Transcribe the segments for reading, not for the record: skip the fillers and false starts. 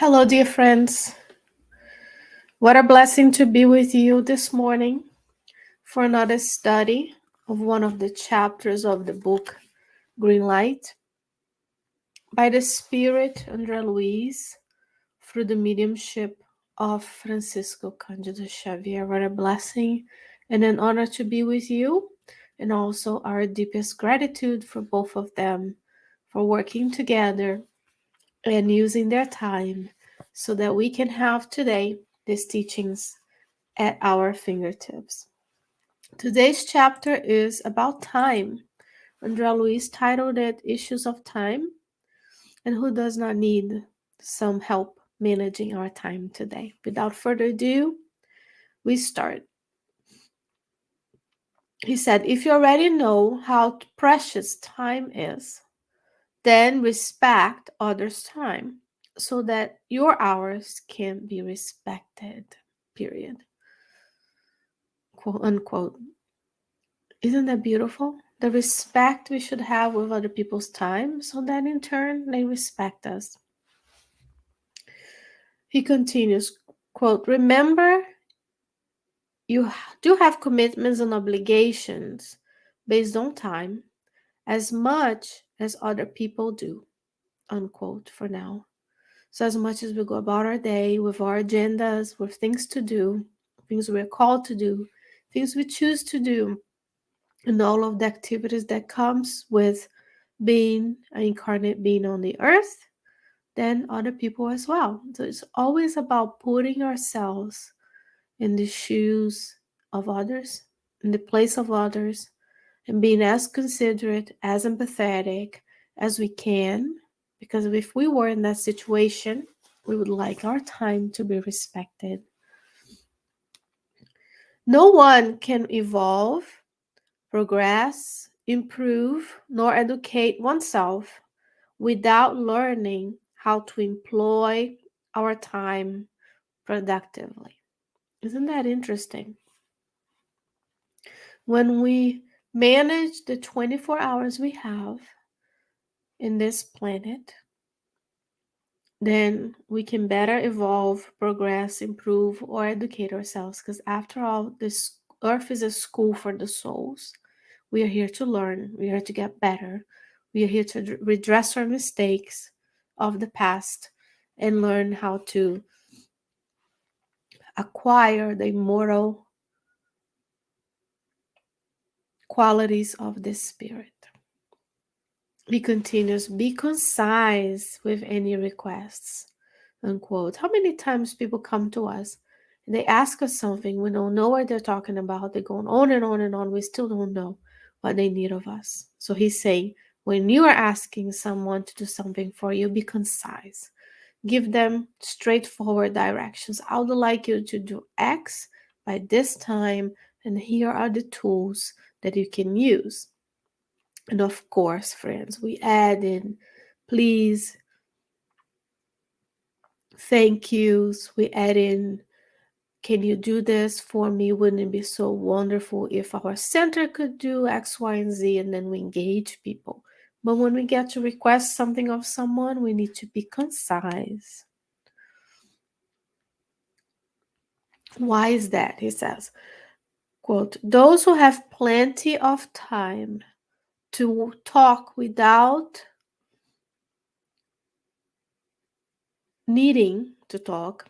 Hello, dear friends. What a blessing to be with you this morning for another study of one of the chapters of the book Green Light by the Spirit under Luiz through the mediumship of Francisco Cândido Xavier. What a blessing and an honor to be with you, and also our deepest gratitude for both of them for working together and using their time so that we can have today these teachings at our fingertips. Today's chapter is about time. André Luiz titled it Issues of Time, and who does not need some help managing our time today? Without further ado, we start. He said, if you already know how precious time is, then respect others' time so that your hours can be respected, period. Quote unquote. Isn't that beautiful? The respect we should have with other people's time so that in turn they respect us. He continues, quote, remember you do have commitments and obligations based on time as much as other people do, unquote, for now. So as much as we go about our day with our agendas, with things to do, things we're called to do, things we choose to do, and all of the activities that comes with being an incarnate being on the earth, then other people as well. So it's always about putting ourselves in the shoes of others, in the place of others, and being as considerate, as empathetic as we can, because if we were in that situation, we would like our time to be respected. No one can evolve, progress, improve, nor educate oneself without learning how to employ our time productively. Isn't that interesting? When we manage the 24 hours we have in this planet, then we can better evolve, progress, improve, or educate ourselves. Because after all, this earth is a school for the souls. We are here to learn. We are here to get better. We are here to redress our mistakes of the past and learn how to acquire the immortal qualities of the spirit. He continues, be concise with any requests, unquote. How many times people come to us and they ask us something, we don't know what they're talking about, they're going on and on and on, we still don't know what they need of us. So he's saying, when you are asking someone to do something for you, be concise. Give them straightforward directions. I would like you to do X by this time, and here are the tools that you can use. And of course, friends, we add in please, thank yous. We add in, can you do this for me? Wouldn't it be so wonderful if our center could do X, Y, and Z? And then we engage people. But when we get to request something of someone, we need to be concise. Why is that? He says, quote, those who have plenty of time to talk without needing to talk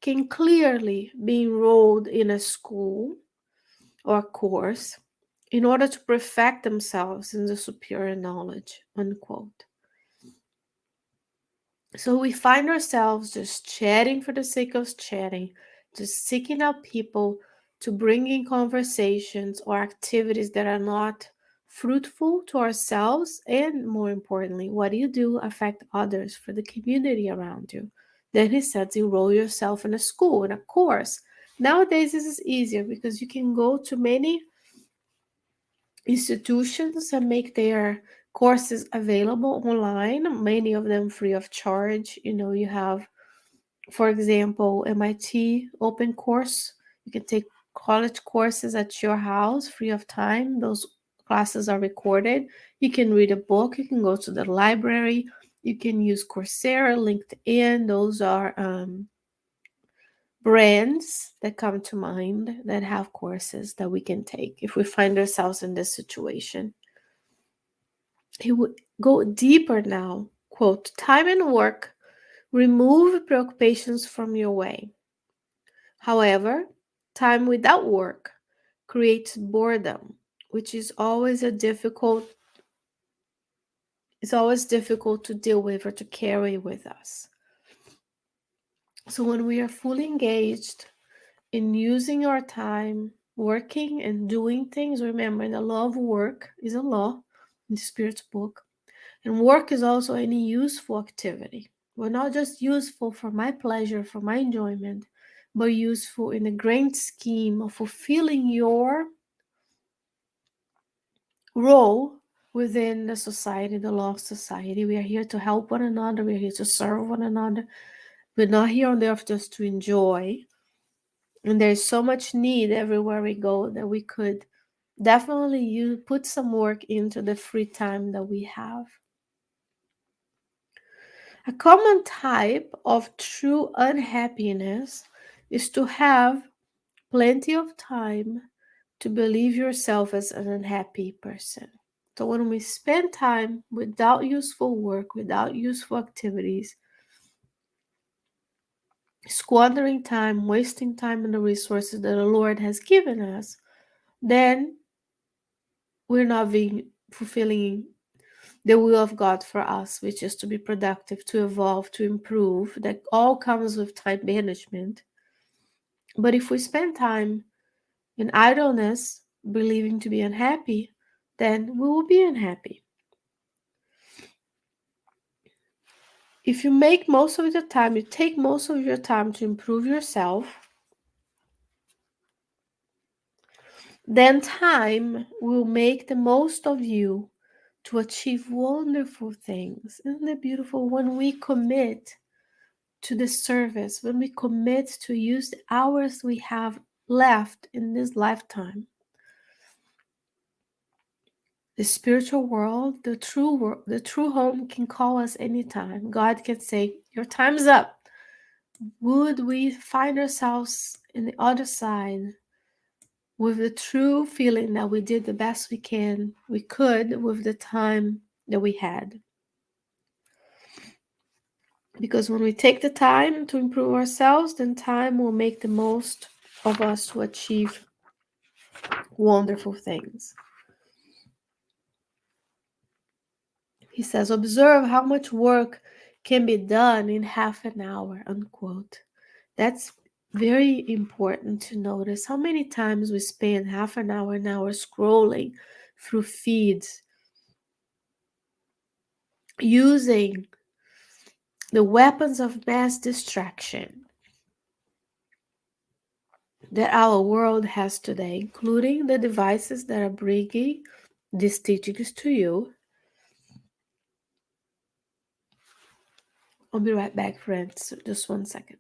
can clearly be enrolled in a school or course in order to perfect themselves in the superior knowledge, unquote. So we find ourselves just chatting for the sake of chatting, just seeking out people to bring in conversations or activities that are not fruitful to ourselves, and more importantly, what you do affect others for the community around you. Then he says, enroll yourself in a school, in a course. Nowadays, this is easier because you can go to many institutions and make their courses available online, many of them free of charge. You have, for example, MIT open course. You can take college courses at your house free of time. Those classes are recorded. You can read a book. You can go to the library. You can use Coursera, LinkedIn. Those are brands that come to mind that have courses that we can take if we find ourselves in this situation. He would go deeper now. Quote, time and work remove preoccupations from your way. However, time without work creates boredom, which is always difficult to deal with or to carry with us. So when we are fully engaged in using our time, working and doing things, remember the law of work is a law in the Spirit's book. And work is also any useful activity. We're not just useful for my pleasure, for my enjoyment, but useful in the grand scheme of fulfilling your role within the society, the law of society. We are here to help one another. We are here to serve one another. We're not here on the earth just to enjoy. And there's so much need everywhere we go that we could definitely put some work into the free time that we have. A common type of true unhappiness is to have plenty of time to believe yourself as an unhappy person. So when we spend time without useful work, without useful activities, squandering time, wasting time and the resources that the Lord has given us, then we're not being fulfilling the will of God for us, which is to be productive, to evolve, to improve. That all comes with time management. But if we spend time in idleness, believing to be unhappy, then we will be unhappy. If you take most of your time to improve yourself, then time will make the most of you to achieve wonderful things. Isn't it beautiful when we commit to the service, when we commit to use the hours we have left in this lifetime? The spiritual world, the true home can call us anytime. God can say, your time's up. Would we find ourselves in the other side with the true feeling that we did the best we could with the time that we had? Because when we take the time to improve ourselves, then time will make the most of us to achieve wonderful things. He says, observe how much work can be done in half an hour, unquote. That's very important to notice how many times we spend half an hour, scrolling through feeds, using the weapons of mass distraction that our world has today, including the devices that are bringing these teachings to you. I'll be right back, friends. Just 1 second.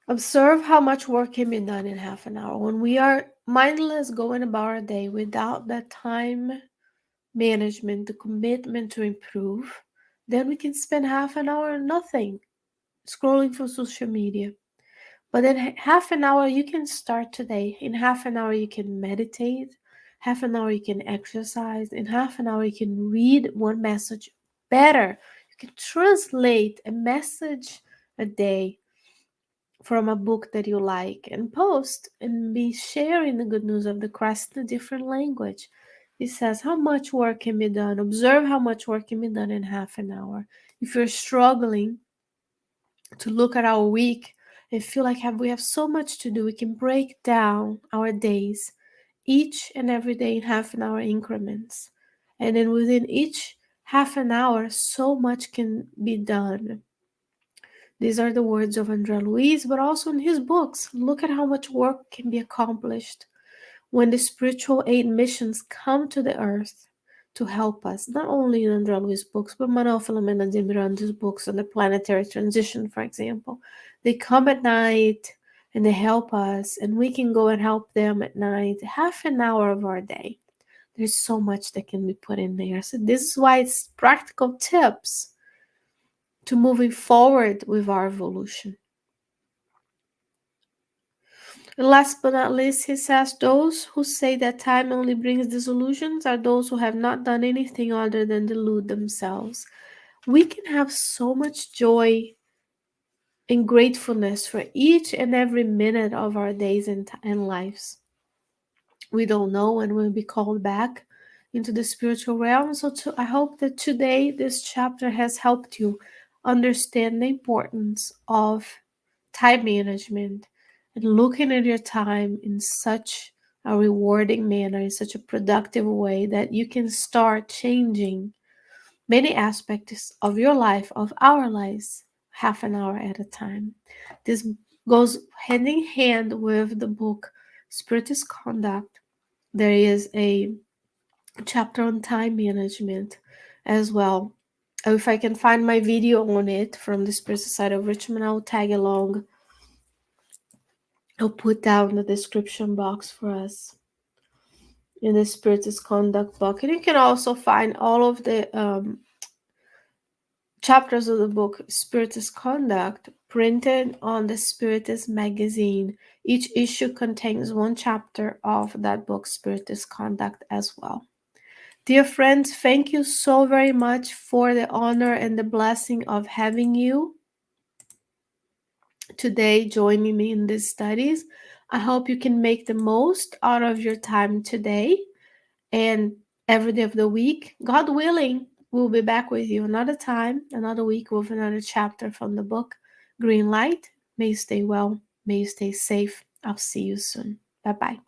Observe how much work can be done in half an hour. When we are mindless going about our day without that time management, the commitment to improve, then we can spend half an hour on nothing, scrolling through social media. But in half an hour, you can start today. In half an hour, you can meditate. Half an hour, you can exercise. In half an hour, you can read one message better. You can translate a message a day from a book that you like and post and be sharing the good news of the Christ in a different language. He says, how much work can be done? Observe how much work can be done in half an hour. If you're struggling to look at our week and feel like we have so much to do, we can break down our days, each and every day in half an hour increments. And then within each half an hour, so much can be done. These are the words of Luiz, but also in his books. Look at how much work can be accomplished when the spiritual aid missions come to the earth to help us, not only in André Luiz books, but Manuel Filomena de Miranda's books on the planetary transition, for example. They come at night and they help us, and we can go and help them at night, half an hour of our day. There's so much that can be put in there. So this is why it's practical tips to moving forward with our evolution. And last but not least, he says, those who say that time only brings disillusions are those who have not done anything other than delude themselves. We can have so much joy and gratefulness for each and every minute of our days and lives. We don't know when we'll be called back into the spiritual realm. So I hope that today this chapter has helped you understand the importance of time management and looking at your time in such a rewarding manner, in such a productive way that you can start changing many aspects of your life, of our lives, half an hour at a time. This goes hand in hand with the book Spiritist Conduct. There is a chapter on time management as well. If I can find my video on it from the Spirit Society of Richmond, I'll tag along. I'll put down the description box for us in the Spiritist Conduct book. And you can also find all of the chapters of the book Spiritist Conduct printed on the Spiritist magazine. Each issue contains one chapter of that book, Spiritist Conduct, as well. Dear friends, thank you so very much for the honor and the blessing of having you today joining me in these studies. I hope you can make the most out of your time today and every day of the week. God willing, we'll be back with you another time, another week with another chapter from the book Green Light. May you stay well. May you stay safe. I'll see you soon. Bye-bye.